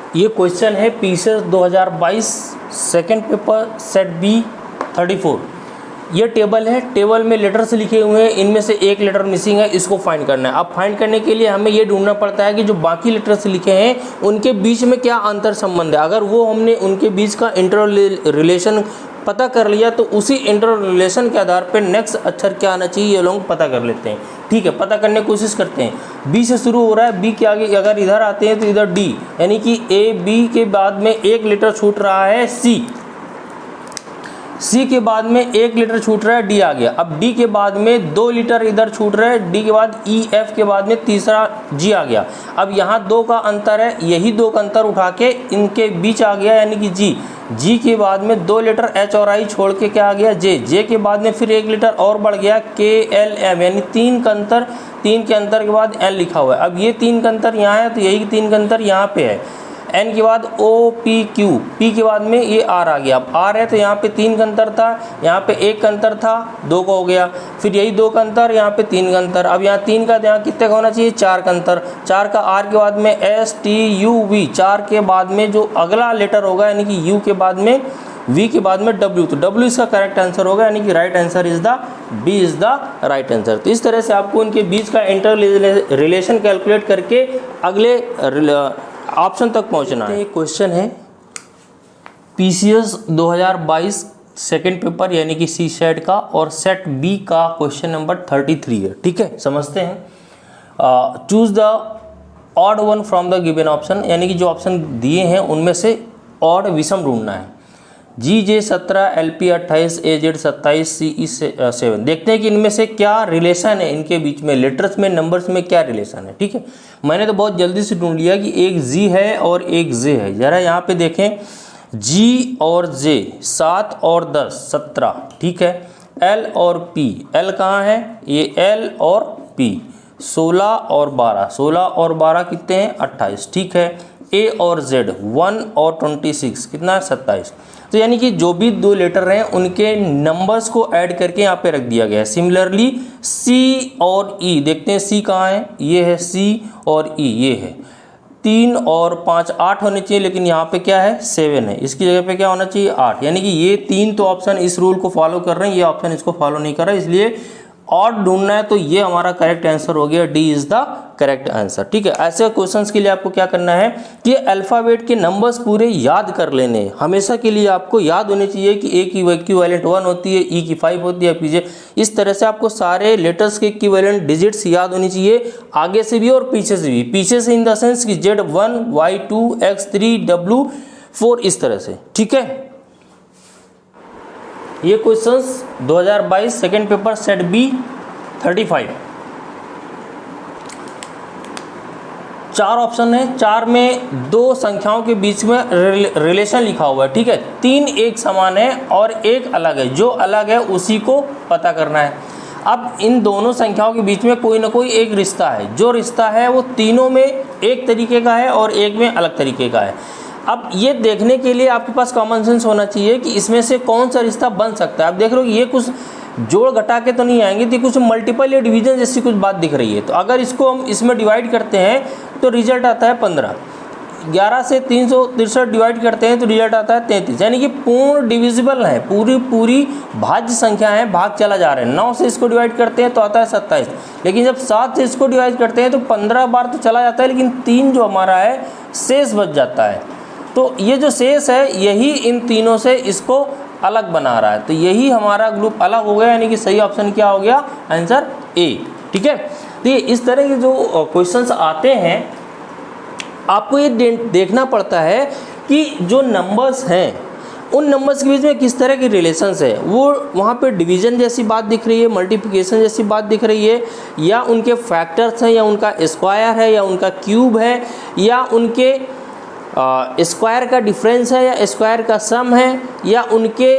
ये क्वेश्चन है PCS 2022 second paper set B 34। ये टेबल है, टेबल में लेटर्स लिखे हुए हैं, इनमें से एक लेटर मिसिंग है, इसको फाइंड करना है। अब फाइंड करने के लिए हमें ये ढूंढना पड़ता है कि जो बाकी लेटर्स लिखे हैं उनके बीच में क्या अंतर संबंध है। अगर वो हमने उनके बीच का इंटर रिलेशन पता कर लिया तो उसी इंटर रिलेशन के आधार पर नेक्स्ट अक्षर क्या आना चाहिए ये लोग पता कर लेते हैं। ठीक है, पता करने की कोशिश करते हैं। बी से शुरू हो रहा है, बी के आगे अगर इधर आते हैं तो इधर डी, यानी कि ए बी के बाद में एक लेटर छूट रहा है सी, सी के बाद में एक लेटर छूट रहा है डी आ गया। अब डी के बाद में दो लेटर इधर छूट रहे हैं, डी के बाद ई एफ के बाद में तीसरा जी आ गया। अब यहाँ दो का अंतर है, यही दो का अंतर उठा के इनके बीच आ गया, यानी कि जी, जी के बाद में दो लेटर एच और आई छोड़ के क्या आ गया जे, जे के बाद में फिर एक लेटर और बढ़ गया के एल एम, यानी तीन का अंतर, तीन के अंतर के बाद एल लिखा हुआ है। अब ये तीन का अंतर यहाँ है तो यही तीन का अंतर यहाँ पे है। एन के बाद ओ पी क्यू, पी के बाद में ये आर आ गया। अब आर है तो यहाँ पे तीन का अंतर था, यहाँ पे एक का अंतर था, दो का हो गया, फिर यही दो का अंतर, यहाँ पे तीन का अंतर। अब यहाँ तीन का, यहाँ कितने का होना चाहिए, चार का अंतर। चार का आर के बाद में एस टी यू वी, चार के बाद में जो अगला लेटर होगा यानी कि यू के बाद में वी के बाद में डब्ल्यू, तो डब्ल्यू इसका करेक्ट आंसर होगा, यानी कि right answer is the B is the right answer. तो इस तरह से आपको इनके बीच का इंटर रिलेशन कैलकुलेट करके अगले ऑप्शन तक पहुंचना है। क्वेश्चन है पीसीएस 2022 सेकंड पेपर यानी कि सी सेट का और सेट बी का क्वेश्चन नंबर 33 है। ठीक है, समझते हैं। Choose the odd one from the given option, यानी कि जो ऑप्शन दिए हैं उनमें से ऑड विषम ढूंढना है। जी जे 17, एल पी 28, ए जेड 27, सी ई 7। देखते हैं कि इनमें से क्या रिलेशन है, इनके बीच में लेटर्स में नंबर्स में क्या रिलेशन है। ठीक है, मैंने तो बहुत जल्दी से ढूंढ लिया कि एक जी है और एक जे है। जरा यहाँ पे देखें, जी और जे 7 और 10 17। ठीक है, एल और पी, एल कहाँ है, ये एल और पी 16 और 12, 16 और 12 कितने हैं 28। ठीक है, ए और जेड 1 और 26 कितना है 27। तो यानी कि जो भी दो लेटर हैं उनके नंबर्स को ऐड करके यहाँ पे रख दिया गया है। सिमिलरली सी और ई, देखते हैं सी कहाँ है, ये है सी और ई ये है। 3 और 5 8 होने चाहिए, लेकिन यहाँ पे क्या है 7 है, इसकी जगह पे क्या होना चाहिए 8। यानी कि ये तीन तो ऑप्शन इस रूल को फॉलो कर रहे हैं, ये ऑप्शन इसको फॉलो नहीं कर रहा है, इसलिए ऑड ढूंढना है। तो ये हमारा करेक्ट आंसर हो गया, D is the correct answer. ठीक है, ऐसे क्वेश्चंस के लिए आपको क्या करना है कि अल्फ़ाबेट के नंबर्स पूरे याद कर लेने। हमेशा के लिए आपको याद होने चाहिए कि ए की इक्विवेलेंट 1 होती है, ई की 5 होती है, पीछे इस तरह से आपको सारे लेटर्स के इक्विवेलेंट डिजिट्स याद होनी चाहिए, आगे से भी और पीछे से भी। पीछे से इन द सेंस कि Z1, Y2, X3, W4 इस तरह से। ठीक है, ये questions 2022 second paper set B 35। 4 option है, 4 में 2 संख्याओं के बीच में रिलेशन लिखा हुआ है। ठीक है, 3 एक समान है और एक अलग है, जो अलग है उसी को पता करना है। अब इन दोनों संख्याओं के बीच में कोई ना कोई एक रिश्ता है, जो रिश्ता है वो तीनों में एक तरीके का है और एक में अलग तरीके का है। अब ये देखने के लिए आपके पास कॉमन सेंस होना चाहिए कि इसमें से कौन सा रिश्ता बन सकता है। आप देख रहे हो ये कुछ जोड़ घटा के तो नहीं आएंगे, तो कुछ मल्टीपल या डिवीजन जैसी कुछ बात दिख रही है। तो अगर इसको हम इसमें डिवाइड करते हैं तो रिजल्ट आता है 15। 11 से 363 डिवाइड करते हैं तो रिजल्ट आता है 33, यानी कि पूर्ण डिविजिबल है, पूरी भाज्य संख्या है, भाग चला जा रहा है। 9 से इसको डिवाइड करते हैं तो आता है 27, लेकिन जब 7 से इसको डिवाइड करते हैं तो 15 बार तो चला जाता है, लेकिन 3 जो हमारा है शेष बच जाता है। तो ये जो शेष है यही इन तीनों से इसको अलग बना रहा है, तो यही हमारा ग्रुप अलग हो गया, यानी कि सही ऑप्शन क्या हो गया, आंसर ए। ठीक है, तो ये इस तरह के जो क्वेश्चंस आते हैं आपको ये देखना पड़ता है कि जो नंबर्स हैं उन नंबर्स के बीच में किस तरह की रिलेशंस है। वो वहाँ पे डिवीजन जैसी बात दिख रही है, मल्टीप्लिकेशन जैसी बात दिख रही है, या उनके फैक्टर्स हैं, या उनका स्क्वायर है, या उनका क्यूब है, या उनके स्क्वायर का डिफरेंस है, या स्क्वायर का सम है, या उनके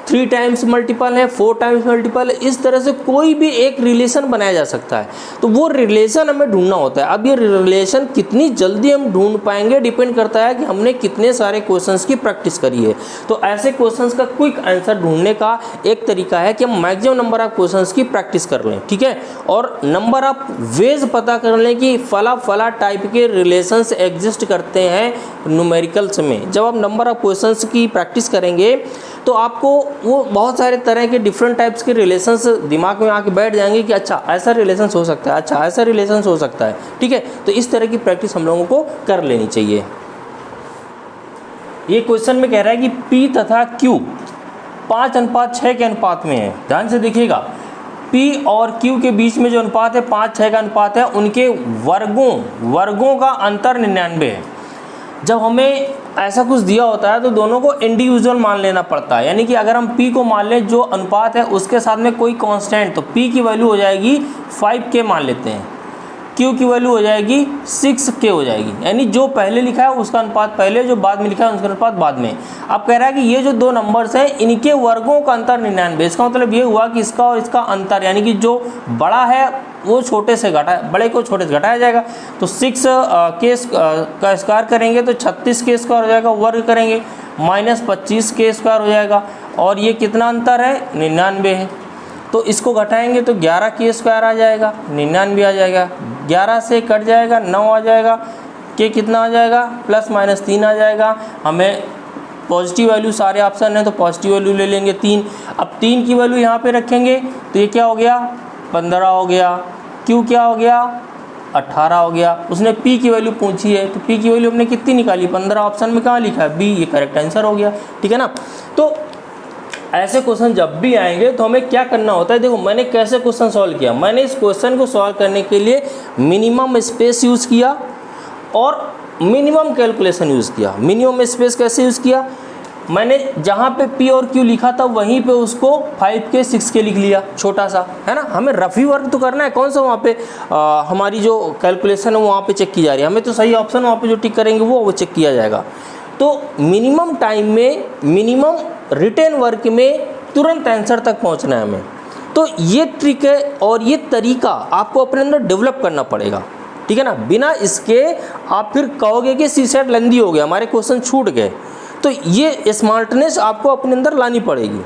3 टाइम्स मल्टीपल है, 4 टाइम्स मल्टीपल है, इस तरह से कोई भी एक रिलेशन बनाया जा सकता है। तो वो रिलेशन हमें ढूंढना होता है। अब ये रिलेशन कितनी जल्दी हम ढूंढ पाएंगे डिपेंड करता है कि हमने कितने सारे क्वेश्चंस की प्रैक्टिस करी है। तो ऐसे क्वेश्चंस का क्विक आंसर ढूंढने का एक तरीका है कि हम मैक्सिमम नंबर ऑफ क्वेश्चंस की प्रैक्टिस कर लें, ठीक है, और नंबर ऑफ वेज पता कर लें कि फला टाइप के रिलेशंस एग्जिस्ट करते हैं न्यूमेरिकल्स में। जब आप नंबर ऑफ क्वेश्चंस की प्रैक्टिस करेंगे तो आपको वो बहुत सारे तरह के डिफरेंट टाइप्स के रिलेशंस दिमाग में आके बैठ जाएंगे कि अच्छा ऐसा रिलेशंस हो सकता है, अच्छा ऐसा रिलेशंस हो सकता है, ठीक है। तो इस तरह की प्रैक्टिस हम लोगों को कर लेनी चाहिए। ये क्वेश्चन में कह रहा है कि P तथा Q 5:6 के अनुपात में है। ध्यान से देखिएगा, P और Q के बीच में जो अनुपात है 5:6 का अनुपात है, उनके वर्गों का अंतर 99 है। जब हमें ऐसा कुछ दिया होता है तो दोनों को इंडिविजुअल मान लेना पड़ता है, यानी कि अगर हम P को मान लें जो अनुपात है उसके साथ में कोई कांस्टेंट, तो P की वैल्यू हो जाएगी 5K मान लेते हैं, Q की वैल्यू हो जाएगी 6K हो जाएगी, यानी जो पहले लिखा है उसका अनुपात पहले, जो बाद में लिखा है उसका अनुपात बाद में। अब कह रहा है कि ये जो दो नंबर्स हैं इनके वर्गों का अंतर 99। इसका मतलब ये हुआ कि इसका और इसका अंतर, यानी कि जो बड़ा है वो छोटे से बड़े को छोटे से घटाया जाएगा। तो 6K का स्क्वायर करेंगे तो 36K स्क्वायर हो जाएगा, वर्ग करेंगे -25K स्क्वायर हो जाएगा, और ये कितना अंतर है 99 है। तो इसको घटाएंगे तो 11K स्क्वायर आ जाएगा, 99 आ जाएगा, 11 से कट जाएगा 9 आ जाएगा, K कितना आ जाएगा ±3 आ जाएगा। हमें पॉजिटिव वैल्यू, सारे ऑप्शन हैं तो पॉजिटिव वैल्यू ले लेंगे 3। अब 3 की वैल्यू यहाँ पे रखेंगे तो ये क्या हो गया 15 हो गया, Q क्या हो गया 18 हो गया। उसने P की वैल्यू पूछी है तो P की वैल्यू हमने कितनी निकाली 15, ऑप्शन में कहाँ लिखा है B, ये करेक्ट आंसर हो गया, ठीक है ना। तो ऐसे क्वेश्चन जब भी आएंगे तो हमें क्या करना होता है, देखो मैंने कैसे क्वेश्चन सॉल्व किया। मैंने इस क्वेश्चन को सॉल्व करने के लिए मिनिमम स्पेस यूज़ किया और मिनिमम कैलकुलेशन यूज़ किया। मिनिमम स्पेस कैसे यूज़ किया, मैंने जहाँ पे P और Q लिखा था वहीं पे उसको 5K 6K लिख लिया, छोटा सा, है ना। हमें रफी वर्क तो करना है, कौन सा वहाँ पे हमारी जो कैलकुलेशन है वहाँ पे चेक की जा रही है, हमें तो सही ऑप्शन वहाँ पे जो टिक करेंगे वो चेक किया जाएगा। तो मिनिमम टाइम में मिनिमम रिटेन वर्क में तुरंत आंसर तक पहुँचना है हमें। तो ये ट्रिक है और ये तरीका आपको अपने अंदर डेवलप करना पड़ेगा, ठीक है ना। बिना इसके आप फिर कहोगे कि CSAT लेंदी हो गया, हमारे क्वेश्चन छूट गए। तो ये स्मार्टनेस आपको अपने अंदर लानी पड़ेगी,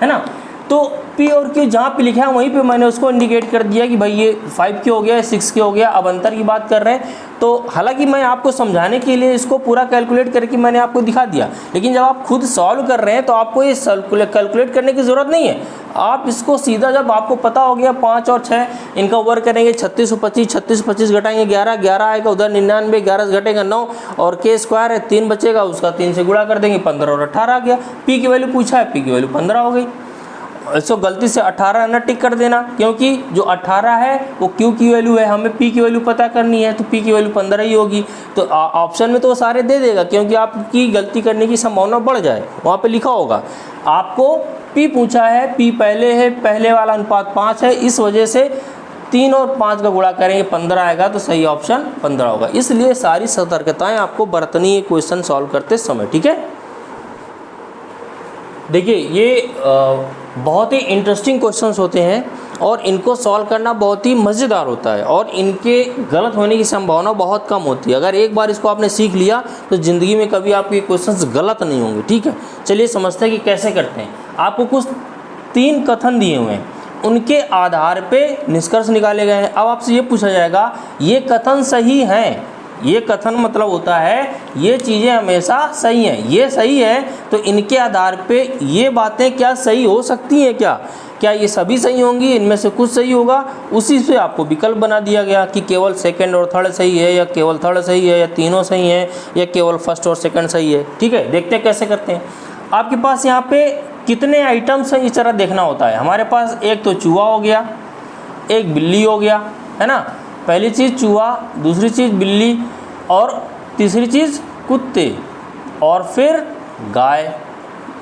है ना। तो P और Q जहाँ पे लिखा है वहीं पे मैंने उसको इंडिकेट कर दिया कि भाई ये 5K हो गया, 6K हो गया। अब अंतर की बात कर रहे हैं तो हालांकि मैं आपको समझाने के लिए इसको पूरा कैलकुलेट करके मैंने आपको दिखा दिया, लेकिन जब आप खुद सॉल्व कर रहे हैं तो आपको ये कैलकुलेट करने की ज़रूरत नहीं है। आप इसको सीधा, जब आपको पता हो गया 5 और 6 इनका वर्क करेंगे 36 और 25, 36 25 घटाएंगे 11, 11 आएगा, उधर 99, 11 से घटेगा 9 और K स्क्वायर है 3 बचेगा, उसका 3 से गुणा कर देंगे 15 और 18 आ गया। P की वैल्यू पूछा है, P की वैल्यू 15 हो गई। इसको गलती से 18 न टिक कर देना, क्योंकि जो 18 है वो Q की वैल्यू है, हमें P की वैल्यू पता करनी है तो P की वैल्यू 15 ही होगी। तो ऑप्शन में तो वो सारे दे देगा, क्योंकि आपकी गलती करने की संभावना बढ़ जाए, वहाँ पे लिखा होगा। आपको P पूछा है, P पहले है, पहले वाला अनुपात 5 है, इस वजह से 3 और 5 का गुणा करेंगे 15 आएगा, तो सही ऑप्शन 15 होगा। इसलिए सारी सतर्कताएँ आपको बरतनी है क्वेश्चन सॉल्व करते समय, ठीक है। देखिए ये बहुत ही इंटरेस्टिंग क्वेश्चंस होते हैं और इनको सॉल्व करना बहुत ही मज़ेदार होता है और इनके गलत होने की संभावना बहुत कम होती है। अगर एक बार इसको आपने सीख लिया तो ज़िंदगी में कभी आपके क्वेश्चंस गलत नहीं होंगे, ठीक है। चलिए समझते हैं कि कैसे करते हैं। आपको कुछ 3 कथन दिए हुए हैं, उनके आधार पे निष्कर्ष निकाले गए हैं। अब आपसे ये पूछा जाएगा ये कथन सही हैं, ये कथन मतलब होता है ये चीज़ें हमेशा सही हैं, ये सही है तो इनके आधार पे ये बातें क्या सही हो सकती हैं, क्या ये सभी सही होंगी, इनमें से कुछ सही होगा। उसी से आपको विकल्प बना दिया गया कि केवल सेकंड और थर्ड सही है, या केवल थर्ड सही है, या तीनों सही हैं, या केवल फर्स्ट और सेकंड सही है, ठीक है। देखते हैं कैसे करते हैं। आपके पास यहाँ पे कितने आइटम्स हैं इस तरह देखना होता है। हमारे पास एक तो चूहा हो गया, एक बिल्ली हो गया, है ना। पहली चीज़ चूहा, दूसरी चीज़ बिल्ली और तीसरी चीज़ कुत्ते और फिर गाय,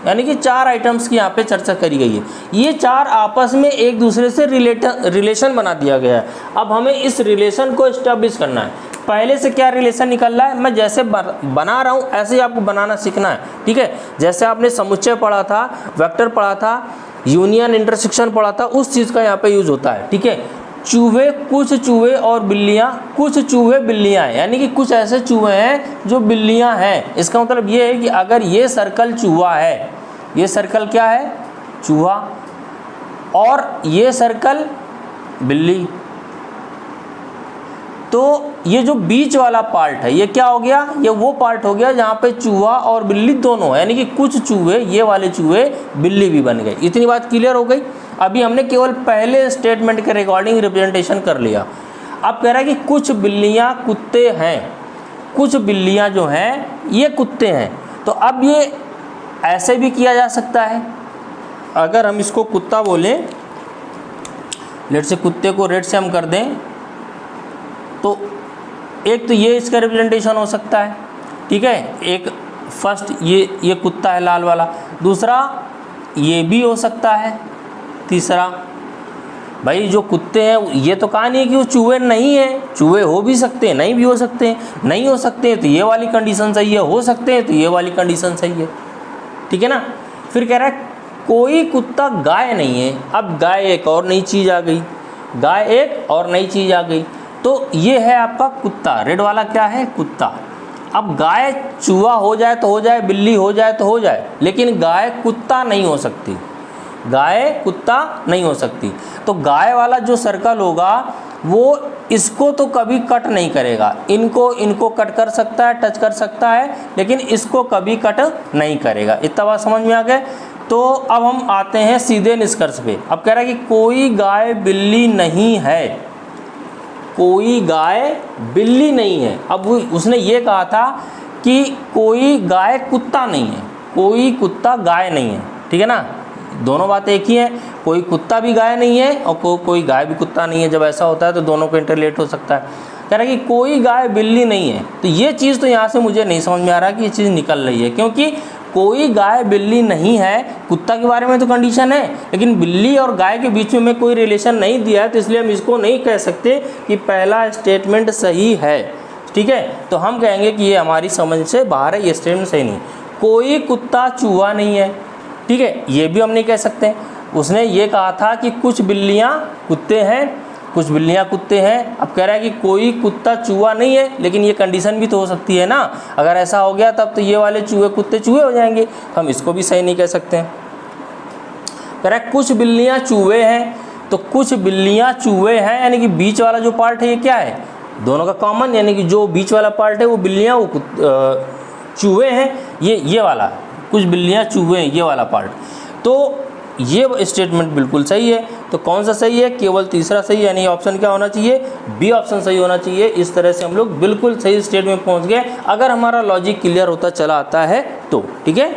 यानी कि 4 आइटम्स की यहाँ पे चर्चा करी गई है। ये 4 आपस में एक दूसरे से रिलेशन बना दिया गया है। अब हमें इस रिलेशन को इस्टेब्लिश करना है। पहले से क्या रिलेशन निकल रहा है, मैं जैसे बना रहा हूँ ऐसे ही आपको बनाना सीखना है, ठीक है। जैसे आपने समुच्चय पढ़ा था, वेक्टर पढ़ा था, यूनियन इंटरसेक्शन पढ़ा था, उस चीज़ का यहाँ पे यूज होता है, ठीक है। चूहे, कुछ चूहे और बिल्लियाँ, कुछ चूहे बिल्लियाँ हैं, यानी कि कुछ ऐसे चूहे हैं जो बिल्लियाँ हैं। इसका मतलब ये है कि अगर ये सर्कल चूहा है, ये सर्कल क्या है, चूहा, और ये सर्कल बिल्ली, तो ये जो बीच वाला पार्ट है ये क्या हो गया, ये वो पार्ट हो गया जहाँ पे चूहा और बिल्ली दोनों, यानी कि कुछ चूहे, ये वाले चूहे बिल्ली भी बन गए। इतनी बात क्लियर हो गई। अभी हमने केवल पहले स्टेटमेंट के रिकॉर्डिंग रिप्रेजेंटेशन कर लिया। अब कह रहा है कि कुछ बिल्लियाँ कुत्ते हैं, कुछ बिल्लियाँ जो हैं ये कुत्ते हैं। तो अब ये ऐसे भी किया जा सकता है, अगर हम इसको कुत्ता बोलें, लेट से कुत्ते को रेड से हम कर दें, तो एक तो ये इसका रिप्रेजेंटेशन हो सकता है, ठीक है। एक फर्स्ट ये कुत्ता है लाल वाला, दूसरा ये भी हो सकता है, तीसरा भाई जो कुत्ते हैं ये तो कहा नहीं है कि वो चूहे नहीं है, चूहे हो भी सकते हैं, नहीं भी हो सकते हैं, नहीं हो सकते हैं तो ये वाली कंडीशन सही है, हो सकते हैं तो ये वाली कंडीशन सही है, ठीक है ना। फिर कह रहा है कोई कुत्ता गाय नहीं है। अब गाय एक और नई चीज़ आ गई, गाय एक और नई चीज़ आ गई, तो ये है आपका कुत्ता, रेड वाला क्या है, कुत्ता। अब गाय चूहा हो जाए तो हो जाए, बिल्ली हो जाए तो हो जाए, लेकिन गाय कुत्ता नहीं हो सकती, गाय कुत्ता नहीं हो सकती। तो गाय वाला जो सर्कल होगा वो इसको तो कभी कट नहीं करेगा, इनको कट कर सकता है, टच कर सकता है, लेकिन इसको कभी कट नहीं करेगा। इतना बात समझ में आ गया। तो अब हम आते हैं सीधे निष्कर्ष पे। अब कह रहा है कि कोई गाय बिल्ली नहीं है, कोई गाय बिल्ली नहीं है। अब उसने ये कहा था कि कोई गाय कुत्ता नहीं है, कोई कुत्ता गाय नहीं है, ठीक है ना। दोनों बातें एक ही हैं, कोई कुत्ता भी गाय नहीं है और कोई गाय भी कुत्ता नहीं है। जब ऐसा होता है तो दोनों को इंटरलेट हो सकता है। कह रहा है कि कोई गाय बिल्ली नहीं है, तो ये चीज़ तो यहाँ से मुझे नहीं समझ में आ रहा कि ये चीज़ निकल रही है, क्योंकि कोई गाय बिल्ली नहीं है, कुत्ता के बारे में तो कंडीशन है, लेकिन बिल्ली और गाय के बीच में कोई रिलेशन नहीं दिया है, तो इसलिए हम इसको नहीं कह सकते कि पहला स्टेटमेंट सही है, ठीक है। तो हम कहेंगे कि ये हमारी समझ से बाहर है, ये स्टेटमेंट सही नहीं। कोई कुत्ता चूहा नहीं है, ठीक है, ये भी हम नहीं कह सकते। उसने ये कहा था कि कुछ बिल्लियाँ कुत्ते हैं, कुछ बिल्लियाँ कुत्ते हैं। अब कह रहा है कि कोई कुत्ता चूहा नहीं है, लेकिन ये कंडीशन भी तो हो सकती है ना। अगर ऐसा हो गया तब तो ये वाले चूहे कुत्ते चूहे हो जाएंगे, हम इसको भी सही नहीं कह सकते हैं। कह रहा है कुछ बिल्लियाँ चूहे हैं, तो कुछ बिल्लियाँ चूहे हैं, यानी कि बीच वाला जो पार्ट है ये क्या है, दोनों का कॉमन, यानी कि जो बीच वाला पार्ट है वो बिल्लियाँ वो चूहे हैं, ये वाला कुछ बिल्लियाँ चूहे हैं, ये वाला पार्ट। तो ये स्टेटमेंट बिल्कुल सही है। तो कौन सा सही है, केवल तीसरा सही है, यानी ऑप्शन क्या होना चाहिए, बी ऑप्शन सही होना चाहिए। इस तरह से हम लोग बिल्कुल सही स्टेट में पहुंच गए, अगर हमारा लॉजिक क्लियर होता चला आता है तो, ठीक है।